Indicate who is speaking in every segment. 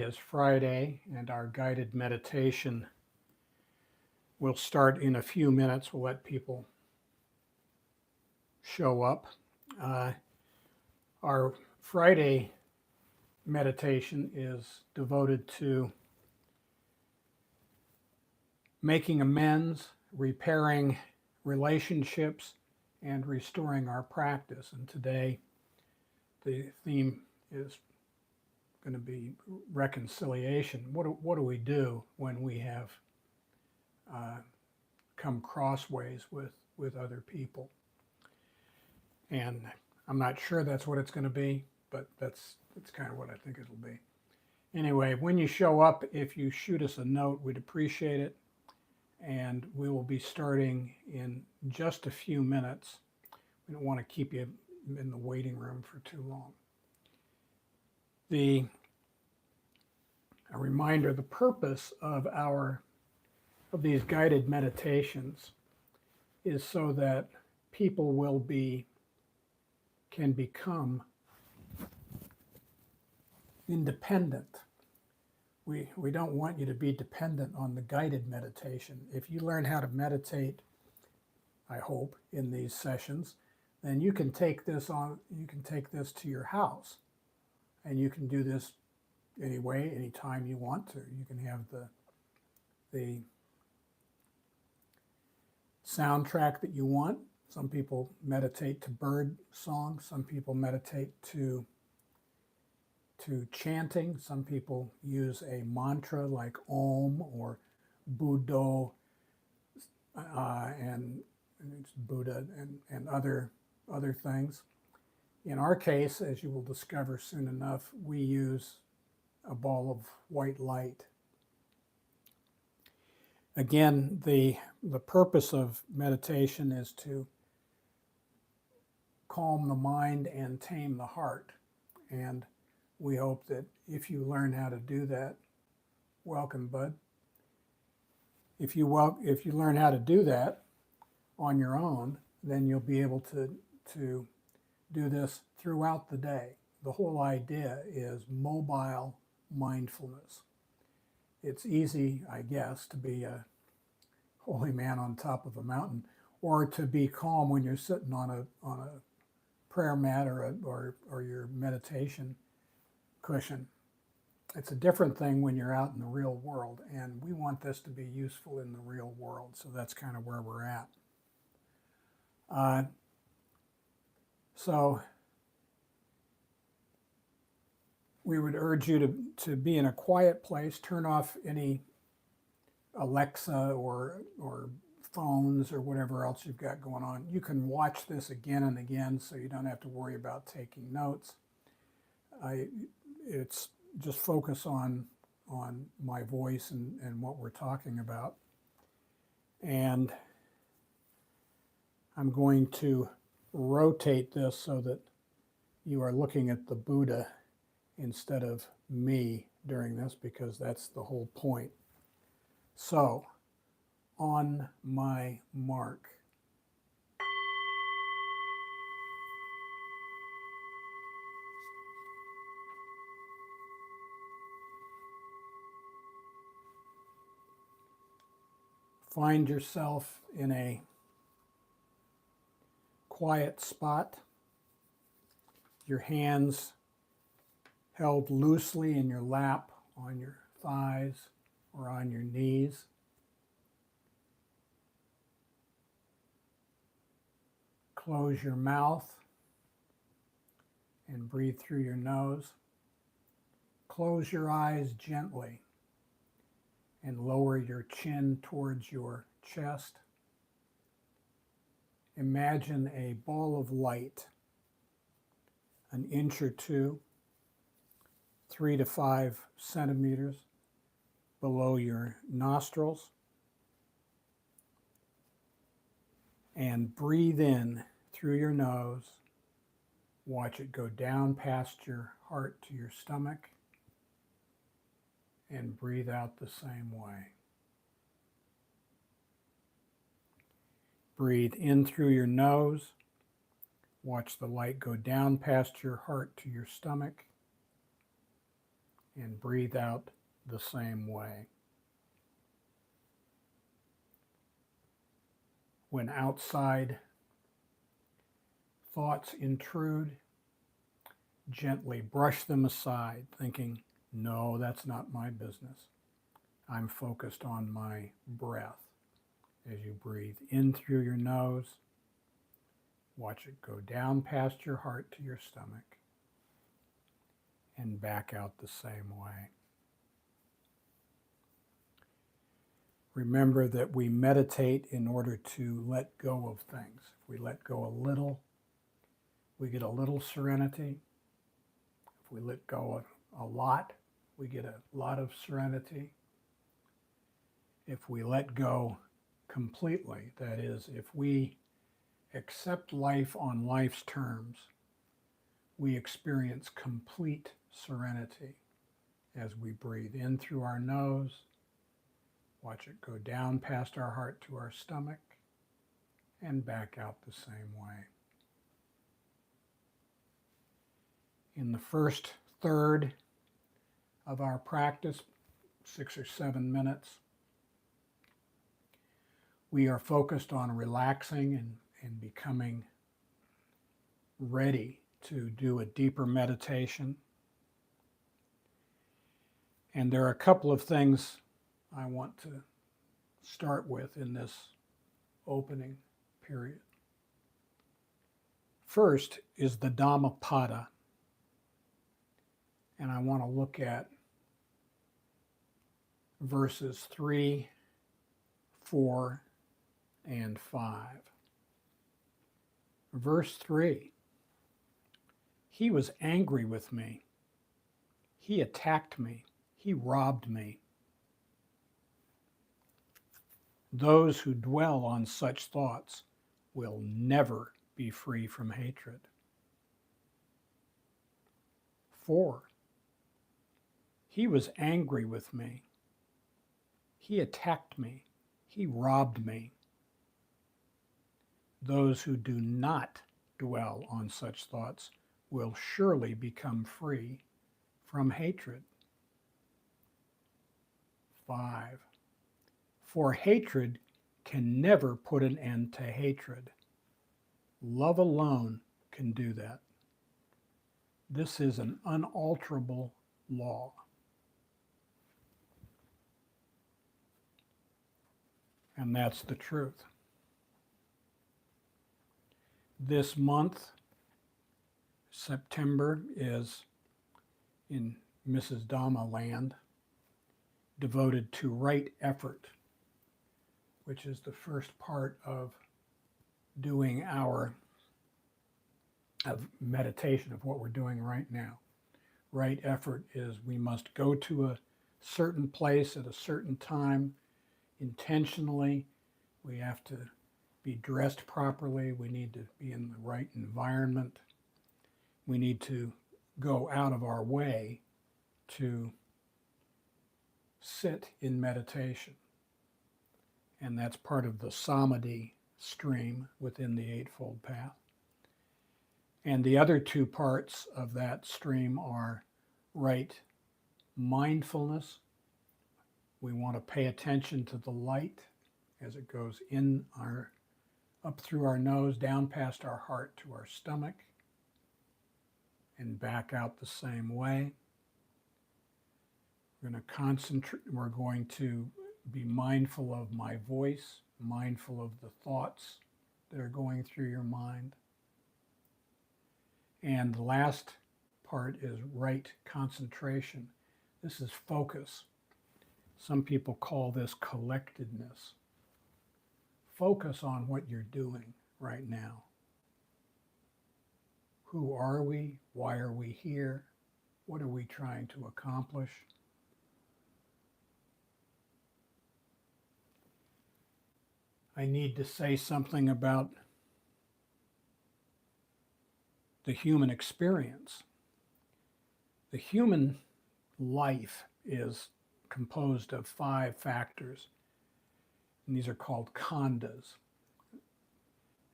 Speaker 1: Is Friday, and our guided meditation will start in a few minutes. We'll let people show up. Uh, our Friday meditation is devoted to making amends, repairing relationships, and restoring our practice. And today, the theme is going to be reconciliation. What do we do when we have come crossways with other people? And I'm not sure that's what it's going to be, but that's kind of what I think it'll be. Anyway, when you show up, if you shoot us a note, we'd appreciate it. And we will be starting in just a few minutes. We don't want to keep you in the waiting room for too long. A reminder, the purpose of these guided meditations is so that people can become independent. We don't want you to be dependent on the guided meditation. If you learn how to meditate, I hope, in these sessions, then you can take this to your house, and you can do this anyway, anytime you want to. You can have the soundtrack that you want. Some people meditate to bird songs. Some people meditate to chanting. Some people use a mantra like Om or Buddho, and it's Buddha and other things. In our case, as you will discover soon enough, we use a ball of white light. Again, the purpose of meditation is to calm the mind and tame the heart. And we hope that if you learn how to do that, welcome, bud. If you learn how to do that on your own, then you'll be able to do this throughout the day. The whole idea is mobile mindfulness. It's easy, I guess, to be a holy man on top of a mountain, or to be calm when you're sitting on a prayer mat or your meditation cushion. It's a different thing when you're out in the real world, and we want this to be useful in the real world, so that's kind of where we're at. So we would urge you to be in a quiet place, turn off any Alexa or phones or whatever else you've got going on. You can watch this again and again, so you don't have to worry about taking notes. It's just focus on my voice and what we're talking about. And I'm going to rotate this so that you are looking at the Buddha instead of me during this, because that's the whole point. So, on my mark. Find yourself in a quiet spot, your hands held loosely in your lap, on your thighs, or on your knees. Close your mouth and breathe through your nose. Close your eyes gently and lower your chin towards your chest. Imagine a ball of light, an inch or two, 3 to 5 centimeters below your nostrils. And breathe in through your nose. Watch it go down past your heart to your stomach. And breathe out the same way. Breathe in through your nose. Watch the light go down past your heart to your stomach. and breathe out the same way. When outside thoughts intrude, gently brush them aside, thinking, no, that's not my business. I'm focused on my breath. As you breathe in through your nose, watch it go down past your heart to your stomach and back out the same way. Remember that we meditate in order to let go of things. If we let go a little, we get a little serenity. If we let go a lot, we get a lot of serenity. If we let go completely, that is, if we accept life on life's terms, we experience complete serenity as we breathe in through our nose, watch it go down past our heart to our stomach, and back out the same way. In the first third of our practice, 6 or 7 minutes, we are focused on relaxing and becoming ready to do a deeper meditation. And there are a couple of things I want to start with in this opening period. First is the Dhammapada. And I want to look at verses 3, 4, and 5. Verse 3, he was angry with me. He attacked me. He robbed me. Those who dwell on such thoughts will never be free from hatred. 4, he was angry with me. He attacked me. He robbed me. Those who do not dwell on such thoughts will surely become free from hatred. 5, for hatred can never put an end to hatred. Love alone can do that. This is an unalterable law. And that's the truth. This month, September, is in Mrs. Dhamma land, devoted to right effort, which is the first part of doing our meditation of what we're doing right now. Right effort is we must go to a certain place at a certain time intentionally. We have to be dressed properly. We need to be in the right environment. We need to go out of our way to sit in meditation. And that's part of the samadhi stream within the Eightfold Path. And the other two parts of that stream are right mindfulness. We want to pay attention to the light as it goes up through our nose, down past our heart to our stomach, and back out the same way. We're going to concentrate, we're going to be mindful of my voice, mindful of the thoughts that are going through your mind. And the last part is right concentration. This is focus. Some people call this collectedness. Focus on what you're doing right now. Who are we? Why are we here? What are we trying to accomplish? I need to say something about the human experience. The human life is composed of 5 factors, and these are called khandhas.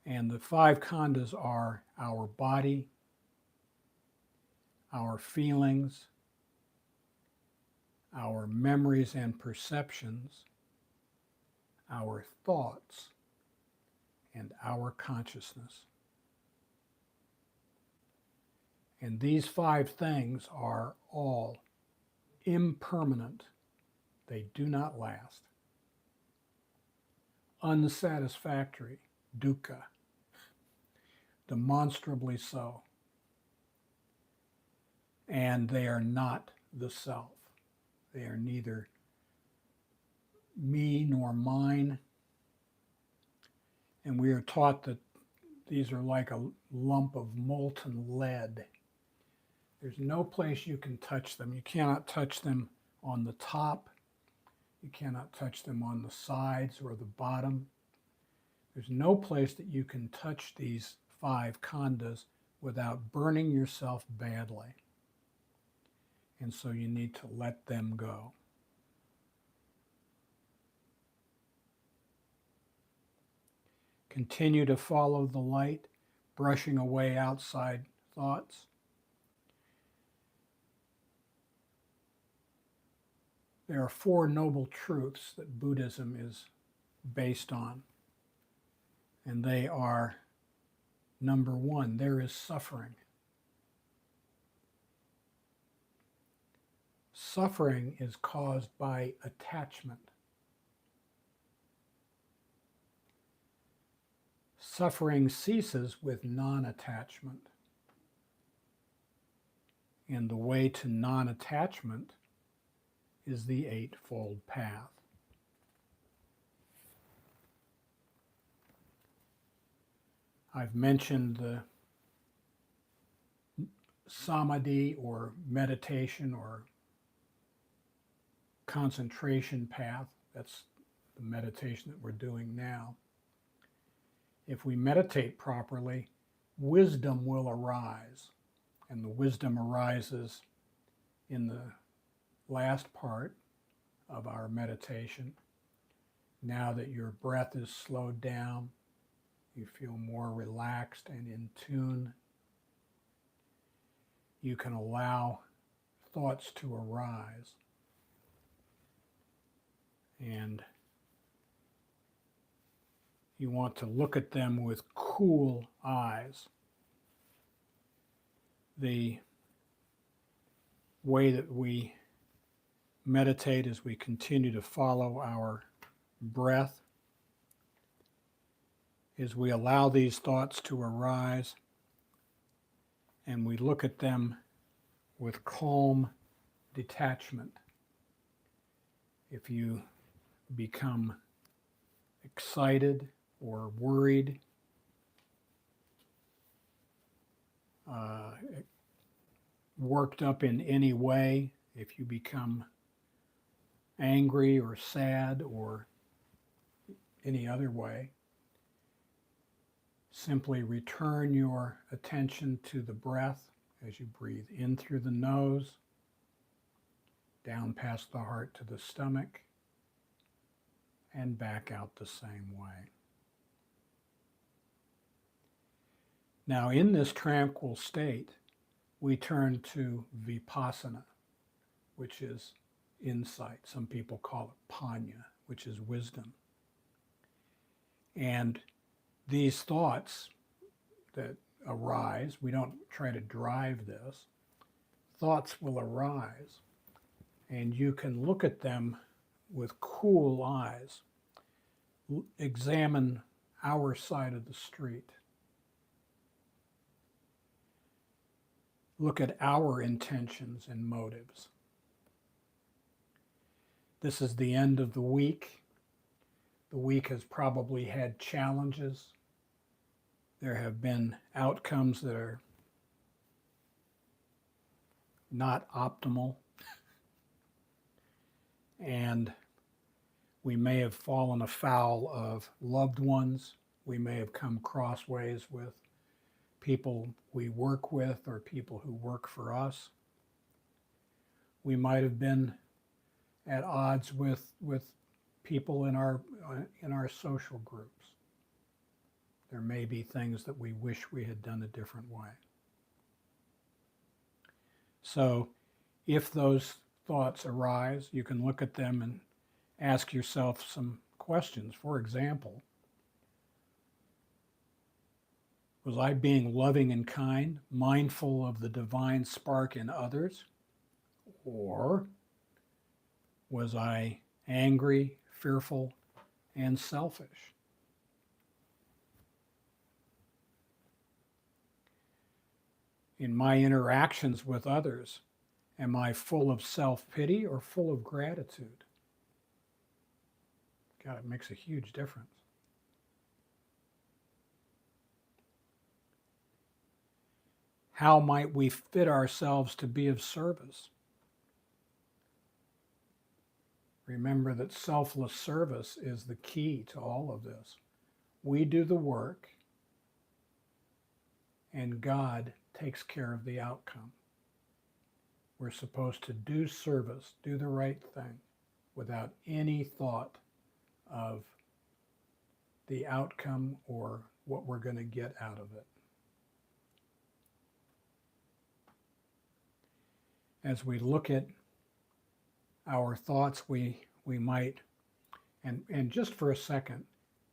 Speaker 1: And the 5 khandhas are our body, our feelings, our memories and perceptions, our thoughts, and our consciousness. And these 5 things are all impermanent. They do not last. Unsatisfactory, dukkha, demonstrably so. And they are not the self. They are neither me nor mine. And we are taught that these are like a lump of molten lead. There's no place you can touch them. You cannot touch them on the top. You cannot touch them on the sides or the bottom. There's no place that you can touch these 5 khandhas without burning yourself badly. And so you need to let them go. Continue to follow the light, brushing away outside thoughts. There are 4 noble truths that Buddhism is based on. And they are, number 1, there is suffering. Suffering is caused by attachment. Suffering ceases with non-attachment. And the way to non-attachment is the Eightfold Path. I've mentioned the samadhi or meditation or concentration path. That's the meditation that we're doing now. If we meditate properly, wisdom will arise. And the wisdom arises in the last part of our meditation. Now that your breath is slowed down, you feel more relaxed and in tune. You can allow thoughts to arise. And you want to look at them with cool eyes. The way that we meditate as we continue to follow our breath is we allow these thoughts to arise and we look at them with calm detachment. If you become excited or worried, worked up in any way, if you become angry or sad or any other way, simply return your attention to the breath as you breathe in through the nose, down past the heart to the stomach, and back out the same way. Now, in this tranquil state, we turn to vipassana, which is insight. Some people call it panya, which is wisdom. And these thoughts that arise, we don't try to drive this, thoughts will arise, and you can look at them with cool eyes. Examine our side of the street. Look at our intentions and motives. This is the end of the week. The week has probably had challenges. There have been outcomes that are not optimal. And we may have fallen afoul of loved ones. We may have come crossways with people we work with or people who work for us. We might have been at odds with people in our social groups. There may be things that we wish we had done a different way. So if those thoughts arise, you can look at them and ask yourself some questions. For example, was I being loving and kind, mindful of the divine spark in others? Or was I angry, fearful, and selfish? In my interactions with others, am I full of self-pity or full of gratitude? God, it makes a huge difference. How might we fit ourselves to be of service? Remember that selfless service is the key to all of this. We do the work, and God takes care of the outcome. We're supposed to do service, do the right thing, without any thought of the outcome or what we're going to get out of it. As we look at our thoughts, we might, and just for a second,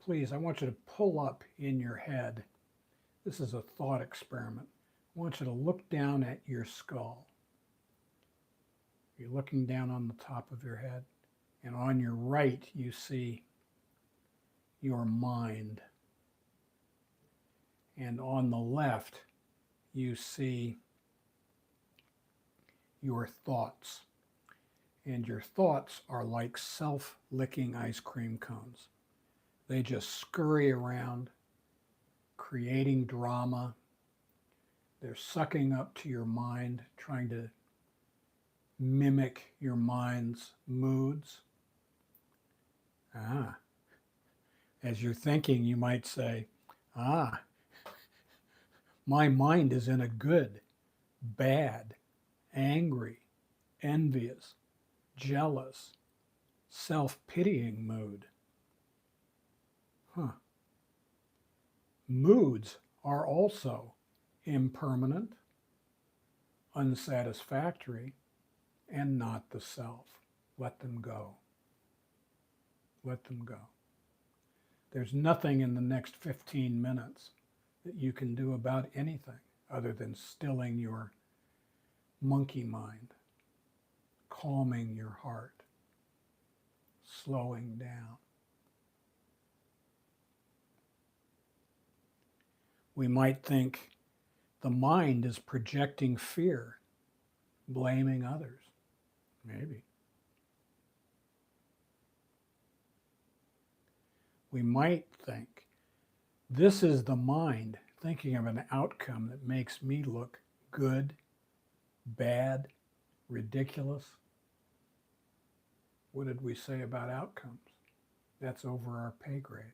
Speaker 1: please, I want you to pull up in your head. This is a thought experiment. I want you to look down at your skull. You're looking down on the top of your head, and on your right, you see your mind. And on the left, you see your thoughts. And your thoughts are like self-licking ice cream cones. They just scurry around, creating drama. They're sucking up to your mind, trying to mimic your mind's moods. As you're thinking, you might say, my mind is in a good, bad, angry, envious, jealous, self-pitying mood. Moods are also impermanent, unsatisfactory, and not the self. Let them go. Let them go. There's nothing in the next 15 minutes that you can do about anything other than stilling your monkey mind, calming your heart, slowing down. We might think the mind is projecting fear, blaming others. Maybe. We might think, this is the mind thinking of an outcome that makes me look good, bad, ridiculous. What did we say about outcomes? That's over our pay grade.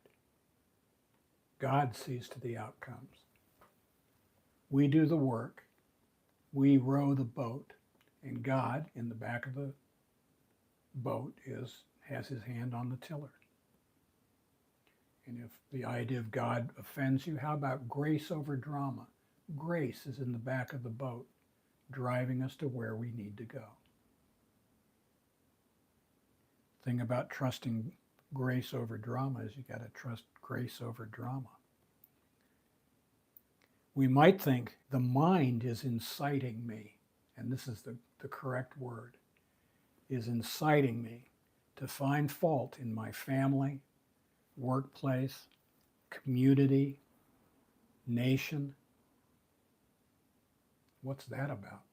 Speaker 1: God sees to the outcomes. We do the work. We row the boat. And God, in the back of the boat, has his hand on the tiller. And if the idea of God offends you, how about grace over drama? Grace is in the back of the boat, driving us to where we need to go. The thing about trusting grace over drama is you got to trust grace over drama. We might think the mind is inciting me, and this is the correct word, is inciting me to find fault in my family, workplace, community, nation. What's that about?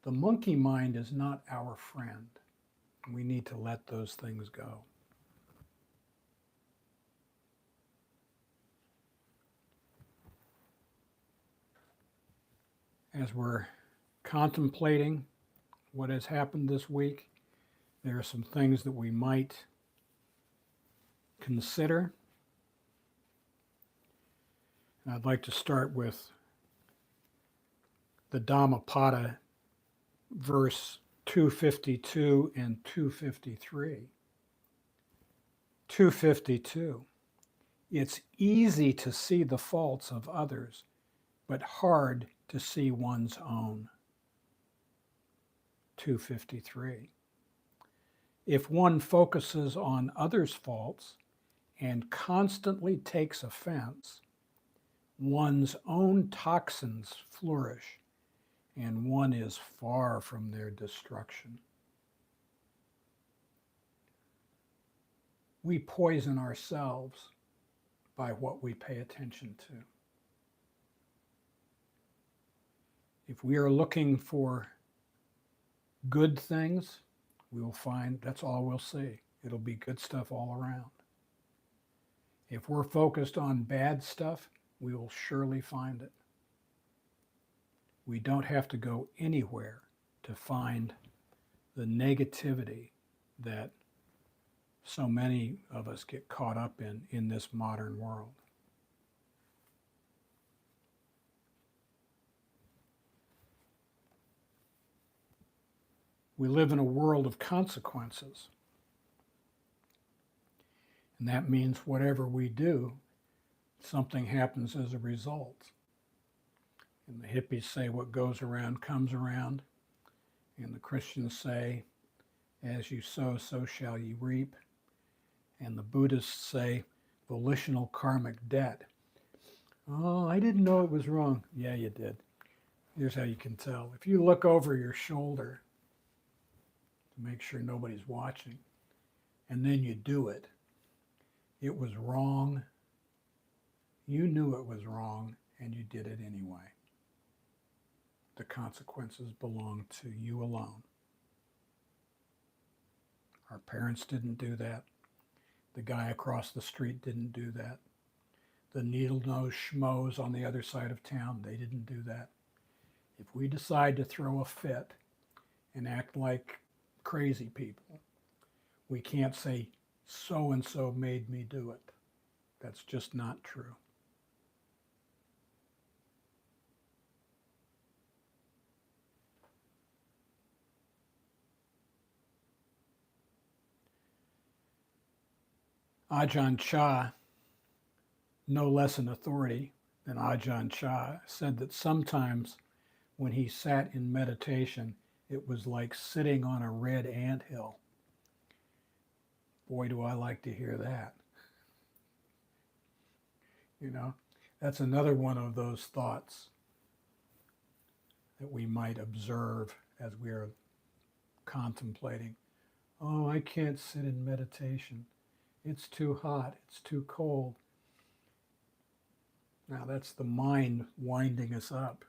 Speaker 1: The monkey mind is not our friend. We need to let those things go. As we're contemplating what has happened this week, there are some things that we might consider. And I'd like to start with the Dhammapada, verse 252 and 253. 252. It's easy to see the faults of others, but hard to see one's own. 253. If one focuses on others' faults and constantly takes offense, one's own toxins flourish and one is far from their destruction. We poison ourselves by what we pay attention to. If we are looking for good things, we will find that's all we'll see. It'll be good stuff all around. If we're focused on bad stuff, we will surely find it. We don't have to go anywhere to find the negativity that so many of us get caught up in this modern world. We live in a world of consequences. And that means whatever we do, something happens as a result. And the hippies say what goes around comes around. And the Christians say, as you sow, so shall you reap. And the Buddhists say, volitional karmic debt. Oh, I didn't know it was wrong. Yeah, you did. Here's how you can tell. If you look over your shoulder to make sure nobody's watching, and then you do it, it was wrong. You knew it was wrong, and you did it anyway. The consequences belong to you alone. Our parents didn't do that. The guy across the street didn't do that. The needle-nosed schmoes on the other side of town, they didn't do that. If we decide to throw a fit and act like crazy people, we can't say, so-and-so made me do it. That's just not true. Ajahn Chah, no less an authority than Ajahn Chah, said that sometimes when he sat in meditation, it was like sitting on a red anthill. Boy, do I like to hear that. You know, that's another one of those thoughts that we might observe as we are contemplating. Oh, I can't sit in meditation. It's too hot. It's too cold. Now that's the mind winding us up.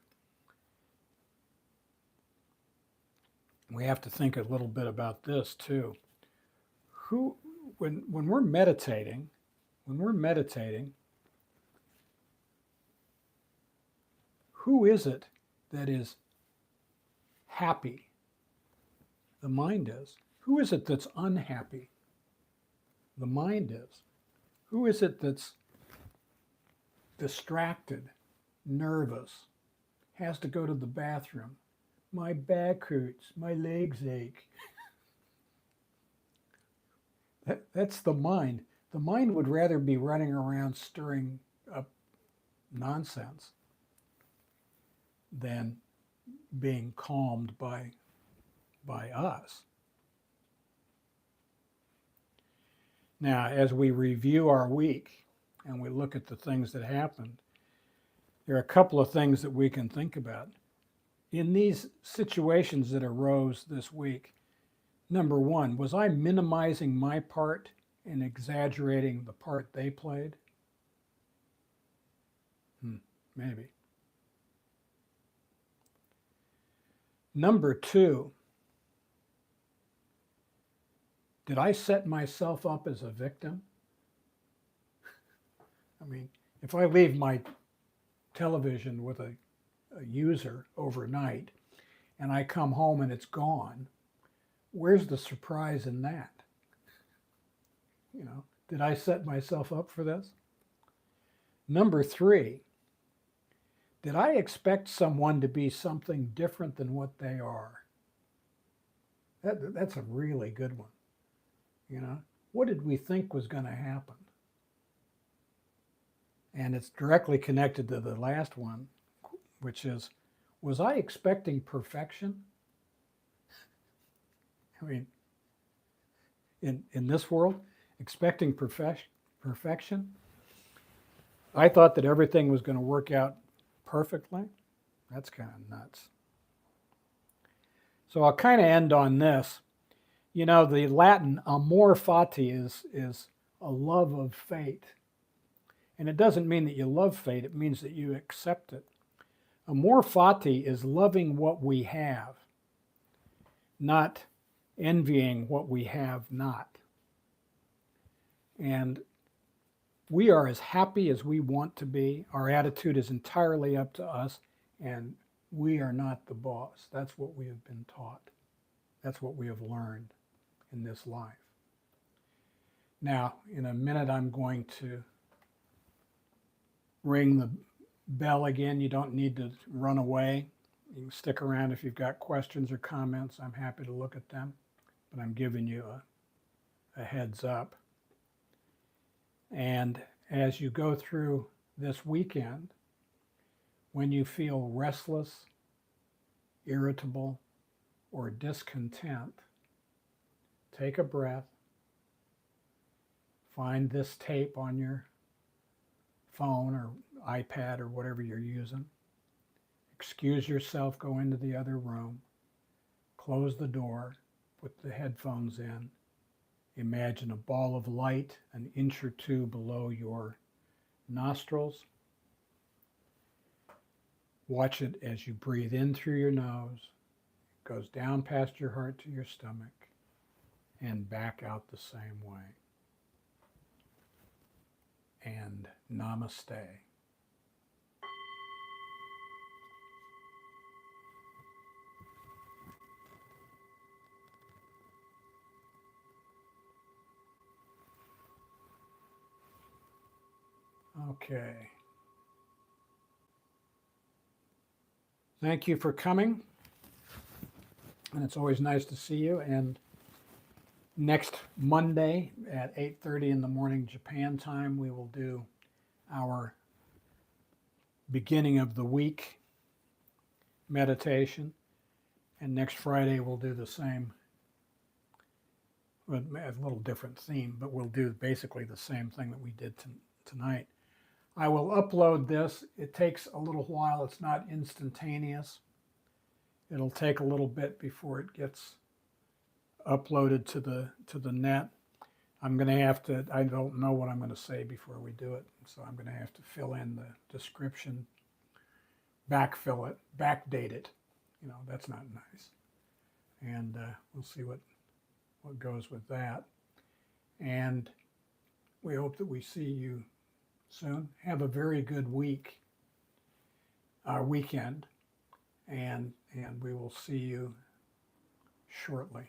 Speaker 1: We have to think a little bit about this too. When we're meditating, who is it that is happy? The mind is. Who is it that's unhappy? The mind is. Who is it that's distracted, nervous, has to go to the bathroom? My back hurts, my legs ache. That's the mind. The mind would rather be running around stirring up nonsense than being calmed by us. Now, as we review our week and we look at the things that happened, there are a couple of things that we can think about. In these situations that arose this week, number one, was I minimizing my part and exaggerating the part they played? Maybe. Number two, did I set myself up as a victim? I mean, if I leave my television with a user overnight and I come home and it's gone, where's the surprise in that? You know, did I set myself up for this? Number three, did I expect someone to be something different than what they are? That's a really good one. You know, what did we think was going to happen? And it's directly connected to the last one, which is, Was I expecting perfection? I mean, in this world, expecting perfection? I thought that everything was going to work out perfectly. That's kind of nuts. So I'll kind of end on this. You know, the Latin amor fati is a love of fate. And it doesn't mean that you love fate, it means that you accept it. Amor fati is loving what we have, not envying what we have not. And we are as happy as we want to be. Our attitude is entirely up to us, and we are not the boss. That's what we have been taught. That's what we have learned in this life. Now, in a minute, I'm going to ring the bell again. You don't need to run away. You can stick around if you've got questions or comments. I'm happy to look at them, but I'm giving you a heads up. And as you go through this weekend, when you feel restless, irritable, or discontent, take a breath, find this tape on your phone or iPad or whatever you're using, excuse yourself, go into the other room, close the door, put the headphones in, imagine a ball of light an inch or two below your nostrils. Watch it as you breathe in through your nose, it goes down past your heart to your stomach, and back out the same way. And namaste. Okay. Thank you for coming. And it's always nice to see you. And next Monday at 8:30 in the morning Japan time, we will do our beginning of the week meditation. And next Friday, we'll do the same, with a little different theme, but we'll do basically the same thing that we did tonight. I will upload this. It takes a little while. It's not instantaneous. It'll take a little bit before it gets uploaded to the net. I'm going to have to, I don't know what I'm going to say before we do it, so I'm going to have to fill in the description, backfill it, backdate it. You know, that's not nice. And we'll see what goes with that. And we hope that we see you soon. Have a very good weekend, and we will see you shortly.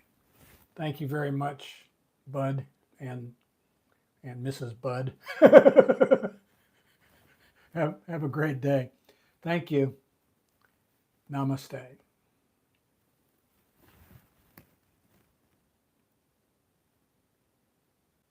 Speaker 1: Thank you very much, Bud and Mrs. Bud. Have a great day. Thank you. Namaste.